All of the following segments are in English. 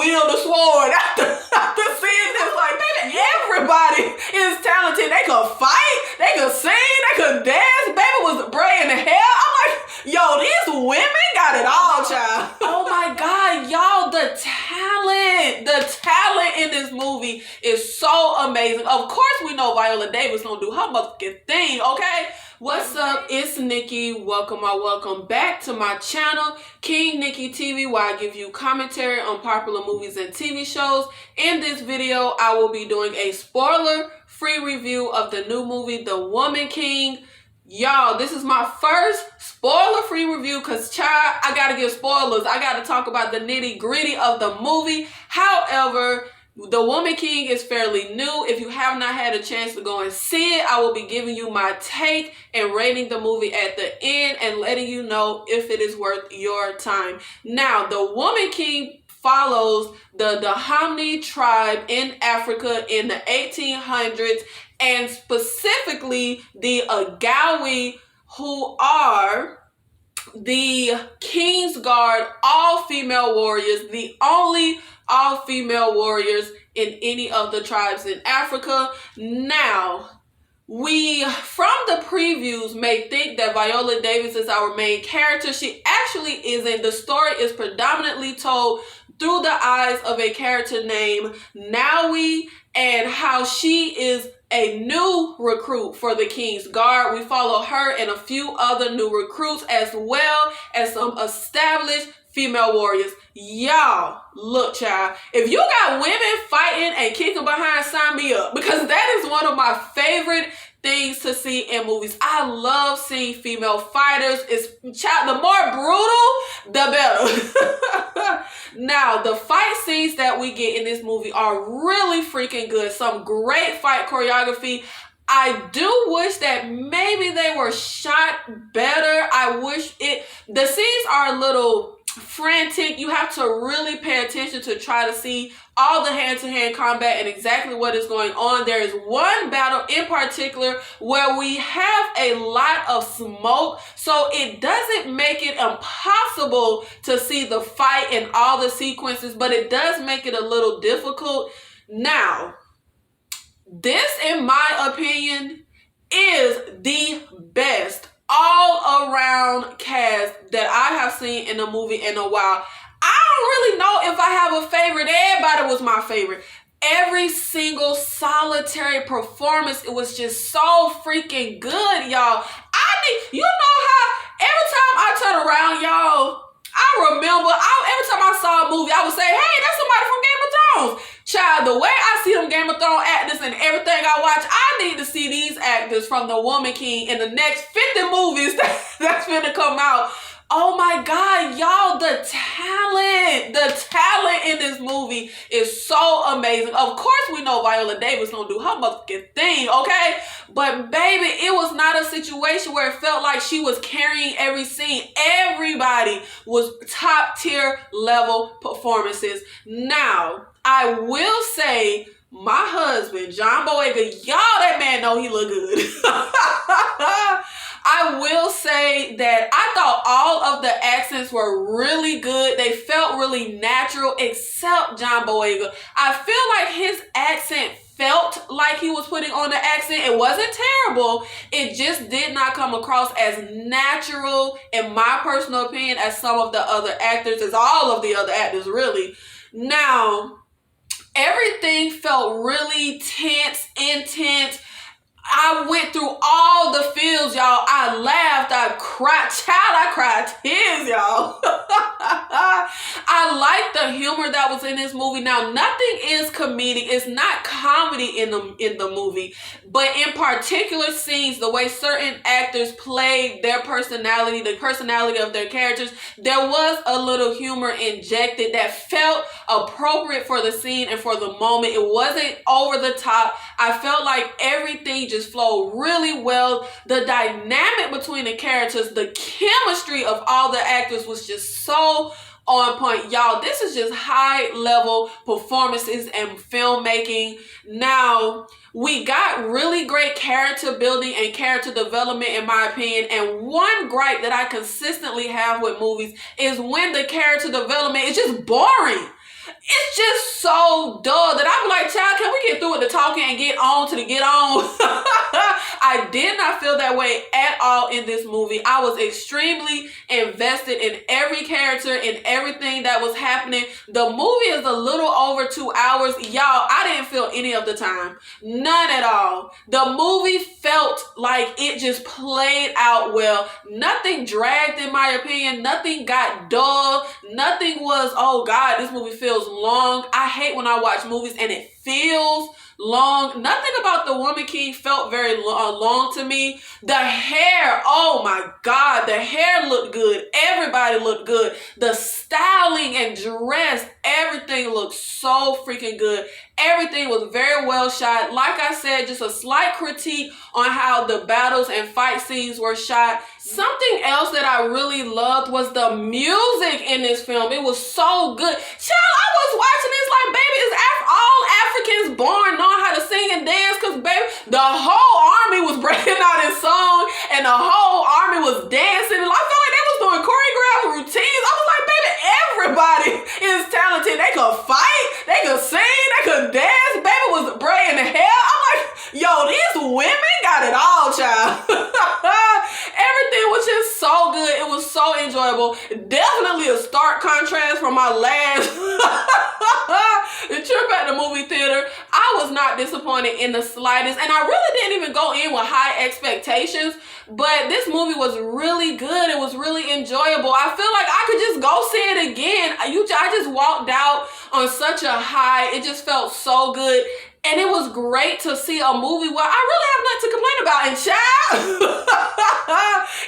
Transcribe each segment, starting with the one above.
wield a sword after seeing this. Like, baby, everybody is talented. They could fight, they could sing, they could dance. Baby was braiding the hair. I'm like, yo, these women got it all, child. Oh my God, y'all, the talent in this movie is so amazing. Of course, we know Viola Davis gonna do her motherfucking thing, okay? What's up? It's Nikki. Welcome back to my channel, King Nikki TV, where I give you commentary on popular movies and TV shows. In this video, I will be doing a spoiler-free review of the new movie, The Woman King. Y'all, this is my first spoiler-free review because, child, I gotta give spoilers. I gotta talk about the nitty-gritty of the movie. However, The Woman King is fairly new. If you have not had a chance to go and see it, I will be giving you my take and rating the movie at the end and letting you know if it is worth your time. Now, The Woman King follows the Dahomey tribe in Africa in the 1800s, and specifically the Agawi, who are the King's Guard, all-female warriors, the only all-female warriors in any of the tribes in Africa. Now, we, from the previews, may think that Viola Davis is our main character. She actually isn't. The story is predominantly told through the eyes of a character named Nawi, and how she is a new recruit for the King's Guard. We follow her and a few other new recruits, as well as some established female warriors. Y'all, look, child, if you got women fighting and kicking behind, sign me up, because that is one of my favorite things to see in movies. I love seeing female fighters. Child, the more brutal, the better. Now, the fight scenes that we get in this movie are really freaking good. Some great fight choreography. I do wish that maybe they were shot better. The scenes are a little frantic. You have to really pay attention to try to see all the hand-to-hand combat and exactly what is going on. There is one battle in particular where we have a lot of smoke, so it doesn't make it impossible to see the fight and all the sequences, but it does make it a little difficult. Now, this, in my opinion, is the best all-around cast that I have seen in a movie in a while. I don't really know if I have a favorite. Everybody was my favorite. Every single solitary performance, it was just so freaking good, y'all. You know how every time I turn around, y'all, I remember, every time I saw a movie, I would say, hey, that's somebody from Game of Thrones. Child, the way I see them Game of Thrones actors and everything I watch, I need to see these actors from The Woman King in the next 50 movies that's gonna come out. Oh my God, y'all, the talent in this movie is so amazing. Of course, we know Viola Davis gonna do her motherfucking thing, okay? But baby, it was not a situation where it felt like she was carrying every scene. Everybody was top tier level performances. Now, I will say, my husband, John Boyega, y'all, that man know he look good. I will say that I thought all of the accents were really good. They felt really natural, except John Boyega. I feel like his accent felt like he was putting on the accent. It wasn't terrible. It just did not come across as natural, in my personal opinion, as some of the other actors, as all of the other actors, really. Now, everything felt really tense, intense. I went through all the feels, y'all. I laughed, I cried. Child, I cried tears, y'all. I like the humor that was in this movie. Now, nothing is comedic. It's not comedy in the movie. But in particular scenes, the way certain actors played their personality, the personality of their characters, there was a little humor injected that felt appropriate for the scene and for the moment. It wasn't over the top. I felt like everything just flowed really well. The dynamic between the characters, the chemistry of all the actors was just so on point. Y'all, this is just high level performances and filmmaking. Now, we got really great character building and character development, in my opinion. And one gripe that I consistently have with movies is when the character development is just boring. it's just so dull that I'm like, child, can we get through with the talking and get on to the get on? I did not feel that way at all in this movie. I was extremely invested in every character and everything that was happening. The movie is a little over 2 hours. Y'all, I didn't feel any of the time. None at all. The movie felt like it just played out well. Nothing dragged in my opinion. Nothing got dull. Nothing was, oh God, this movie feels long. I hate when I watch movies and it feels long. Nothing about the Woman King felt very long to me. The hair, oh my God, the hair looked good. Everybody looked good. The styling and dress, everything looked so freaking good. Everything was very well shot. Like I said, just a slight critique on how the battles and fight scenes were shot. Something else that I really loved was the music in this film. It was so good. Child, I was watching this like, baby, is all Africans born knowing how to sing and dance? Because, baby, the whole army was breaking out in song and the whole army was dancing. And I felt like they was doing choreographed routines. I was like, baby, everybody is talented. They could fight, they could sing, they could dance. Baby was braiding the hair. I'm like, yo, these women got it all, child. Everything was just so good. It was so enjoyable. Definitely a stark contrast from my last trip at the movie theater. I was not disappointed in the slightest, and I really didn't even go in with high expectations, but this movie was really good. It was really enjoyable. I feel like I could just go see it again. I just walked out on such a high. It just felt so good. And it was great to see a movie where I really have nothing to complain about. And child,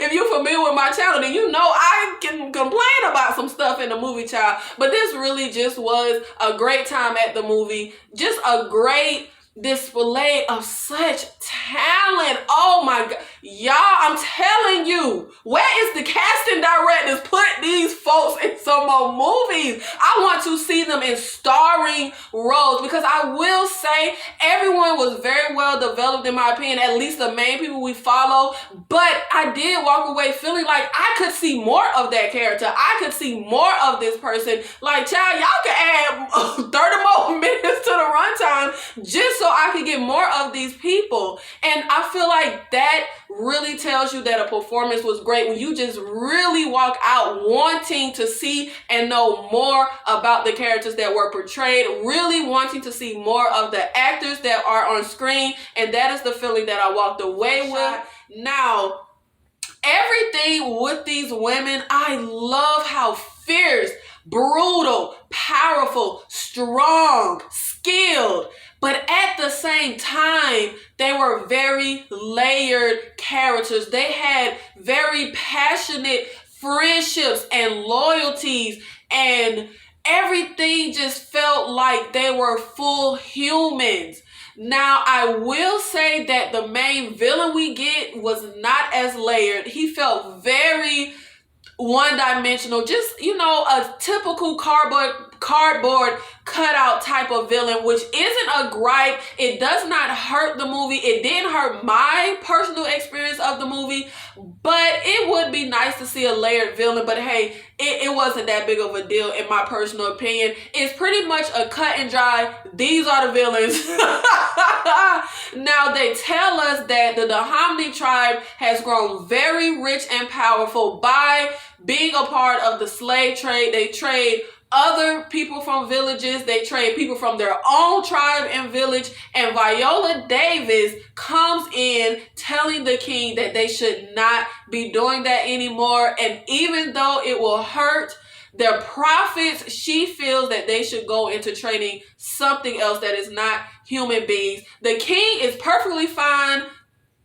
if you're familiar with my channel, then you know I can complain about some stuff in the movie, child. But this really just was a great time at the movie. Just a great display of such talent. Oh my God. Y'all, I'm telling you, where is the casting directors? Put these folks in some more movies. I want to see them in starring roles, because I will say everyone was very well developed in my opinion, at least the main people we follow. But I did walk away feeling like I could see more of that character. I could see more of this person. Like, child, y'all can add 30 more minutes to the runtime just so I could get more of these people. And I feel like that really tells you that a performance was great when you just really walk out wanting to see and know more about the characters that were portrayed, really wanting to see more of the actors that are on screen. And that is the feeling that I walked away with. Now, everything with these women, I love how fierce, brutal, powerful, strong, skilled, but at the same time, they were very layered characters. They had very passionate friendships and loyalties, and everything just felt like they were full humans. Now, I will say that the main villain we get was not as layered. He felt very one-dimensional, just, you know, a typical cardboard cutout type of villain, which isn't a gripe. It does not hurt the movie. It didn't hurt my personal experience of the movie, but it would be nice to see a layered villain. But hey, it wasn't that big of a deal in my personal opinion. It's pretty much a cut and dry, these are the villains. Now, they tell us that the Dahomey tribe has grown very rich and powerful by being a part of the slave trade. They trade other people from villages. They trade people from their own tribe and village. And Viola Davis comes in telling the king that they should not be doing that anymore. And even though it will hurt their profits, she feels that they should go into trading something else that is not human beings. The king is perfectly fine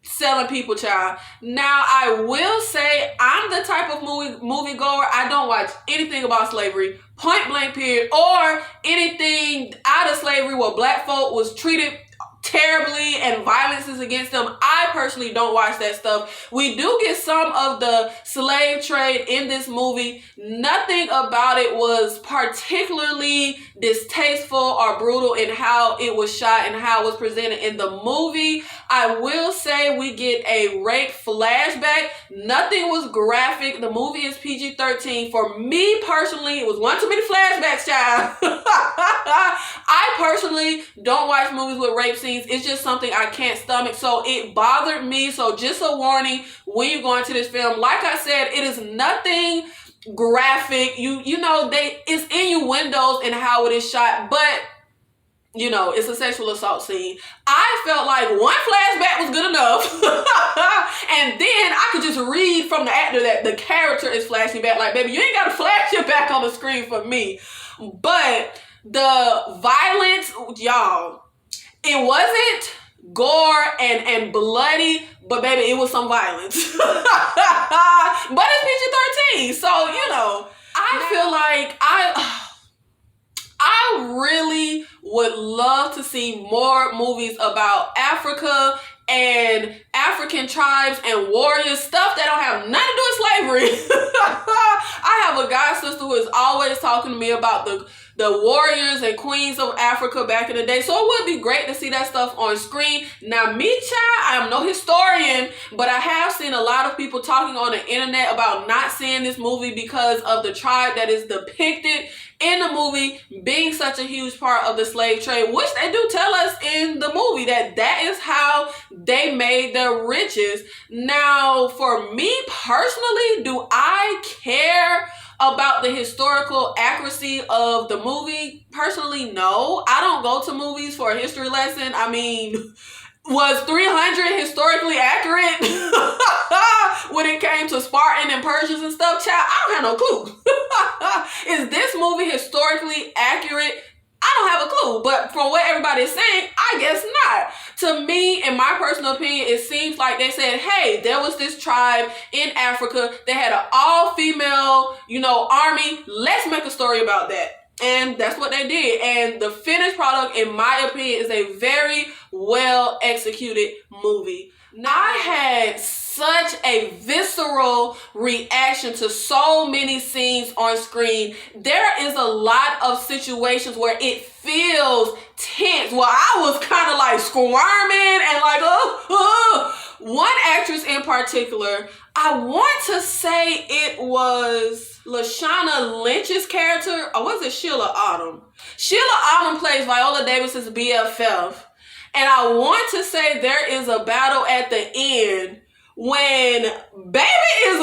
selling people, child. Now, I will say I'm the type of movie goer. I don't watch anything about slavery, point blank period, or anything out of slavery where black folk was treated terribly and violence is against them. I personally don't watch that stuff. We do get some of the slave trade in this movie. Nothing about it was particularly distasteful or brutal in how it was shot and how it was presented in the movie. I will say we get a rape flashback. Nothing was graphic. The movie is PG-13. For me personally, it was one too many flashbacks, child. I personally don't watch movies with rape scenes. It's just something I can't stomach. So it bothered me. So just a warning when you go into this film. Like I said, it is nothing graphic. You know, it's innuendos in how it is shot, but you know, it's a sexual assault scene. I felt like one flashback was good enough. And then I could just read from the actor that the character is flashing back. Like, baby, you ain't got to flash your back on the screen for me. But the violence, y'all, it wasn't gore and bloody, but baby, it was some violence. But it's PG-13, so you know, I feel like I really would love to see more movies about Africa and African tribes and warriors, stuff that don't have nothing to do with slavery. I have a god sister who is always talking to me about the warriors and queens of Africa back in the day. So it would be great to see that stuff on screen. Now, me, child, I am no historian, but I have seen a lot of people talking on the internet about not seeing this movie because of the tribe that is depicted in the movie being such a huge part of the slave trade, which they do tell us in the movie that is how they made their riches. Now, for me personally, do I care about the historical accuracy of the movie? Personally, no. I don't go to movies for a history lesson. I mean, was 300 historically accurate when it came to Spartan and Persians and stuff? Child, I don't have no clue. Is this movie historically accurate? I don't have a clue, but from what everybody is saying, I guess not. To me, in my personal opinion, it seems like they said, hey, there was this tribe in Africa that had an all-female, army. Let's make a story about that. And that's what they did. And the finished product, in my opinion, is a very well executed movie. Now, I had such a visceral reaction to so many scenes on screen. There is a lot of situations where it feels tense. Well, I was kind of like squirming and like, One actress in particular, I want to say it was Lashana Lynch's character, or was it Sheila Autumn? Sheila Autumn plays Viola Davis's BFF. And I want to say there is a battle at the end when baby is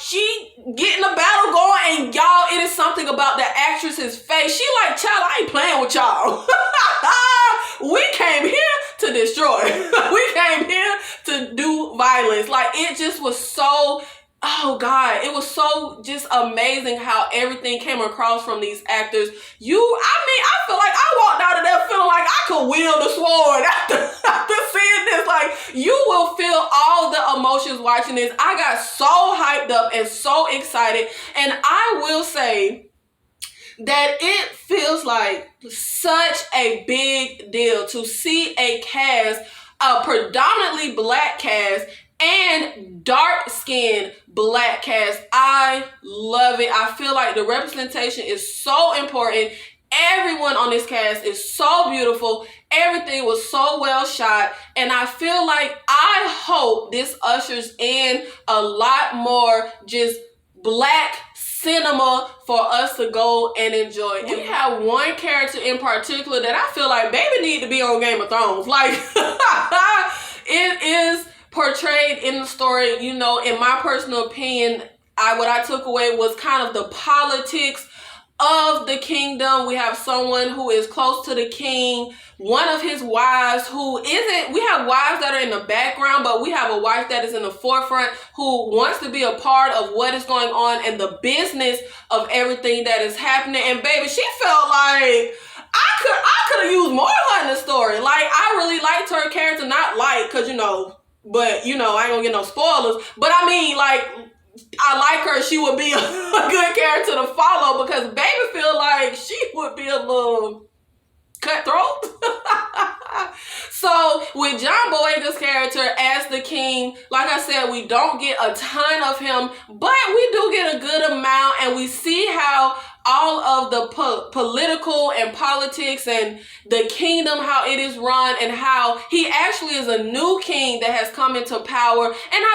she getting the battle going, and y'all, it is something about the actress's face. She like, child, I ain't playing with y'all. We came here to destroy. We came here to do violence. Like, it just was so, oh God, it was so just amazing how everything came across from these actors. I feel like I walked out of there feeling like I could wield a sword after seeing this. Like, you will feel all the emotions watching this. I got so hyped up and so excited. And I will say that it feels like such a big deal to see a cast, a predominantly black cast, and dark-skinned black cast. I love it. I feel like the representation is so important. Everyone on this cast is so beautiful. Everything was so well shot. And I feel like, I hope this ushers in a lot more just black cinema for us to go and enjoy. And we have one character in particular that I feel like baby need to be on Game of Thrones. Like, it is portrayed in the story, in my personal opinion, what I took away was kind of the politics of the kingdom. We have someone who is close to the king, one of his wives who isn't, we have wives that are in the background, but we have a wife that is in the forefront who wants to be a part of what is going on and the business of everything that is happening. And baby, she felt like I could have used more of her in the story. Like, I really liked her character, not like, because, but, I ain't gonna get no spoilers. But I mean, like, I like her. She would be a good character to follow because baby feel like she would be a little cutthroat. So with John Boyega's character as the king, like I said, we don't get a ton of him, but we do get a good amount, and we see how all of the political and politics and the kingdom, how it is run, and how he actually is a new king that has come into power. And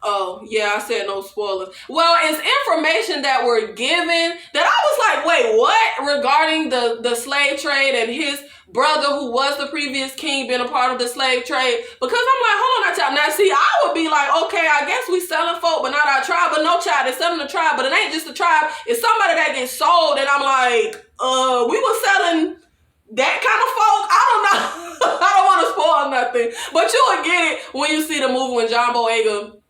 oh, yeah, I said no spoilers. Well, it's information that we're given that I was like, wait, what? Regarding the slave trade and his brother who was the previous king being a part of the slave trade. Because I'm like, hold on, child. Now, see, I would be like, okay, I guess we selling folk, but not our tribe. But no, child, they're selling the tribe, but it ain't just the tribe. It's somebody that gets sold. And I'm like, we were selling that kind of folk. I don't know. I don't want to spoil nothing. But you will get it when you see the movie when John Boyega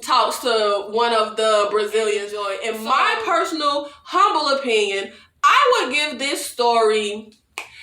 talks to one of the Brazilians. In my personal, humble opinion, I would give this story,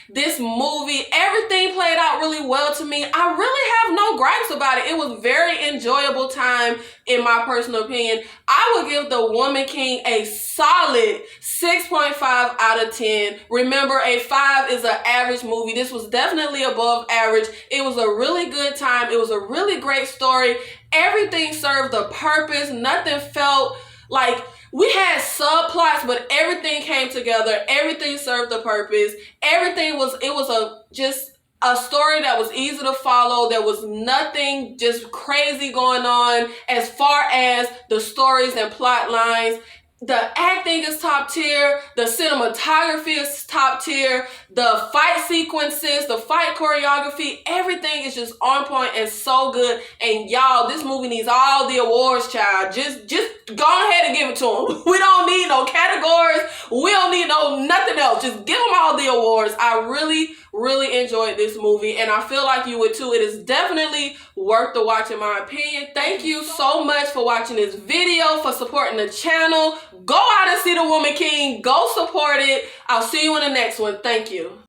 this movie, everything played out really well to me. I really have no gripes about it. It was very enjoyable time, in my personal opinion. I would give The Woman King a solid 6.5 out of 10. Remember, a 5 is an average movie. This was definitely above average. It was a really good time. It was a really great story. Everything served a purpose. Nothing felt like we had subplots, but everything came together. Everything served a purpose. It was just a story that was easy to follow. There was nothing just crazy going on as far as the stories and plot lines. The acting is top tier. The cinematography is top tier. The fight sequences, the fight choreography, everything is just on point and so good. And y'all, this movie needs all the awards, child. Just go ahead and give it to them. We don't need no categories. We don't need nothing else. Just give them all the awards. I really enjoyed this movie, and I feel like you would too. It is definitely worth the watch, in my opinion. Thank you so much for watching this video, for supporting the channel. Go out and see The Woman King. Go support it. I'll see you in the next one. Thank you.